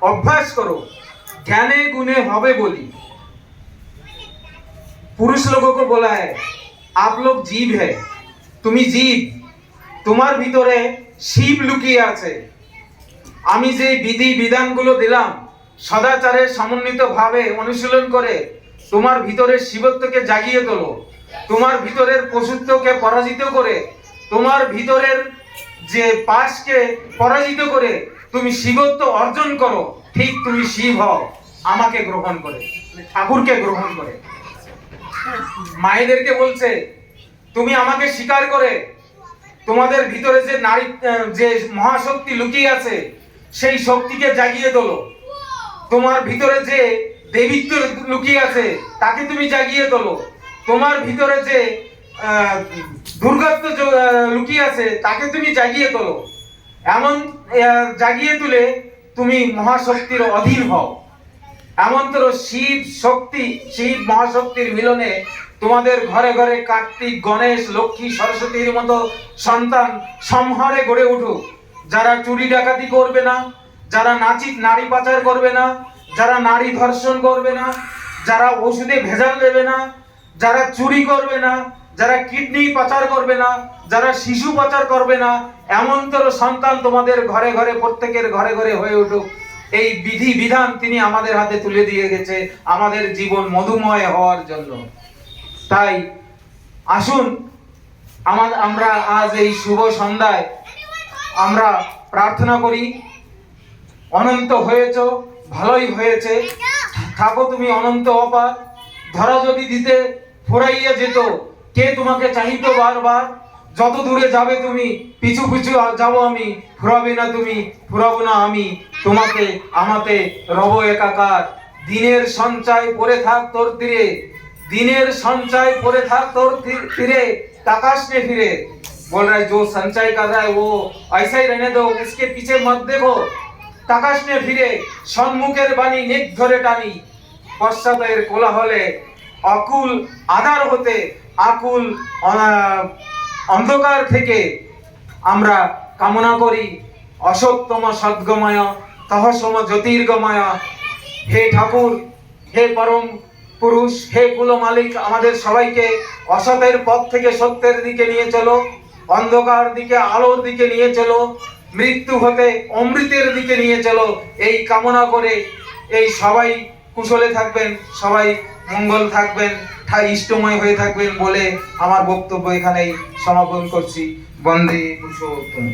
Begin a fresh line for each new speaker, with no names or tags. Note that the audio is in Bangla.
অভ্যাস করো, জ্ঞানে गुने হবে বলি। पुरुष लोगों को बोला है आप लोग जीव है, তুমি জীব, তোমার ভিতরে শিব লুকিয়ে আছে। আমি যে বিধি বিধানগুলো দিলাম সদাচারের সমন্বিত ভাবে অনুশীলন করে তোমার ভিতরে শিবত্বকে জাগিয়ে তোলো, তোমার ভিতরের পশুত্বকে পরাজিত করে, তোমার ভিতরের যে পাশকে পরাজিত করে তুমি শিবত্ব অর্জন করো। ঠিক তুমি শিব হও আমাকে গ্রহণ করে, ঠাকুরকে গ্রহণ করে। মায়েদেরকে বলছে তুমি আমাকে স্বীকার করে তোমাদের ভিতরে যে নারী যে মহাশক্তি লুকিয়ে আছে সেই শক্তিকে জাগিয়ে তোলো, তোমার ভিতরে যে দেবীত্ব লুকিয়ে আছে তাকে তুমি জাগিয়ে তোলো, তোমার ভিতরে যে দুর্গাত্ব লুকিয়ে আছে তাকে তুমি জাগিয়ে তোলো। এমন জাগিয়ে তুলে তুমি মহাশক্তির অধীন হও। এমনতর শিব শক্তি, শিব মহাশক্তির মিলনে তোমাদের ঘরে ঘরে কার্তিক, গণেশ, লক্ষ্মী, সরস্বতীর মতো সন্তান সম্হারে গড়ে উঠুক। যারা চুরি ডাকাতি করবে না, যারা নারী পাচার করবে না, যারা নারী ধর্ষণ করবে না, যারা ওষুধে ভেজাল দেবে না, যারা চুরি করবে না, যারা কিডনি পাচার করবে না, যারা শিশু পাচার করবে না, এমনতর সন্তান তোমাদের ঘরে ঘরে, প্রত্যেকের ঘরে ঘরে হয়ে উঠুক। এই বিধি বিধান তিনি আমাদের হাতে তুলে দিয়ে গেছে আমাদের জীবন মধুময় হওয়ার জন্য। তাই আসুন আমরা আজ এই শুভ সন্ধ্যায় আমরা প্রার্থনা করি, অনন্ত হয়েছ, ভালোই হয়েছে, থাকো তুমি অনন্ত অপার। ধরা যদি দিতে ফুরাইয়া যেত, কে তোমাকে চাহিত বারবার। যত দূরে যাবে তুমি পিছু পিছু যাবো আমি, ফুরাবে না তুমি, ফুরাবো না আমি, তোমাকে আমাতে রব একাকার। দিনের সঞ্চয় পড়ে থাক তোর তীরে, দিনের সঞ্চয় পড়ে থাক তোর তীরে, ताकाश ने फिरे। बोल रहा है जो संचय कर रहा है वो ऐसा ही रहने दो, उसके पीछे मत देखो। ताकाश ने फिरे, सम्मुखेर बाणी नेक धरे टानी, पश्चातेर कोलाहले अकुल आधार होते आकुल अंधकार থেকে আমরা কামনা করি অসত্যম সদ্গময় তহসম জ্যোতির্গময়। হে ঠাকুর, হে পরম পুরুষ, হে কুল মালিক, আমাদের সবাইকে অসতের পথ থেকে সত্যের দিকে নিয়ে চলো, অন্ধকার দিকে আলোর দিকে নিয়ে চলো, মৃত্যু হতে অমৃতের দিকে নিয়ে চলো। এই কামনা করে এই সবাই কুশলে থাকবেন, সবাই মঙ্গল থাকবেন, ইষ্টময় হয়ে থাকবেন বলে আমার বক্তব্য এখানেই সমাপন করছি। বন্দে পুরুষোত্তম।